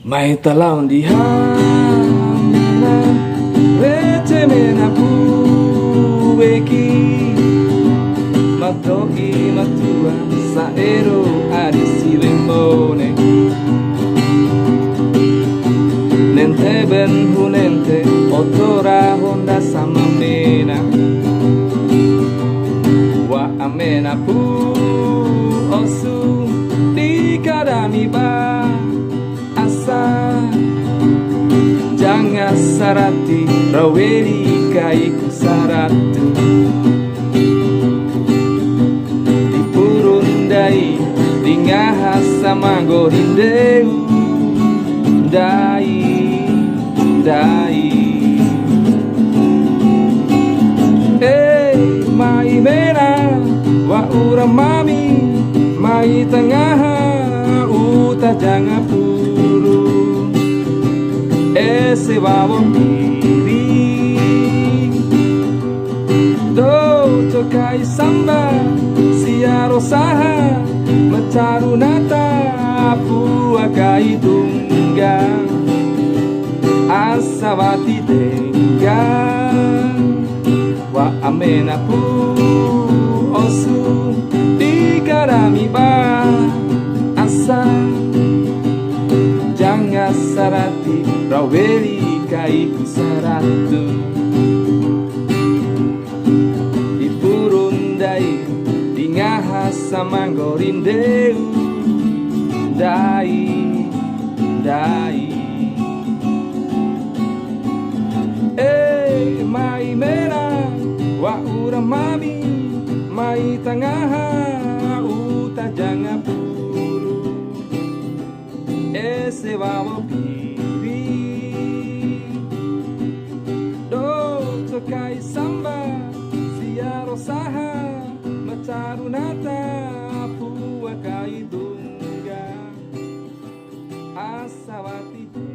Mai talang di hamina rete mena pueki matoi matua saero adi silimone nente ben hunente otora honda sama mena wa amena pu osu di kadami ba asa jangan sarati raweli kaiku saratu dipurundai dingahasa magorindeu dai mai mena wa ura mami mai tengah uta jangan puru ese babo piri do tokai samba siaro saha macarunata puakai tunggang asawati tengga wa amena pu osu di karami ba asa jangan sarati raweli kaiku saratu dipurundai dingahasa manggorindeu dai mai mera wa ura mami mai tengah uta jangan puru ese babo piri do tokai samba siaro saha macarunata puakai tungga asawati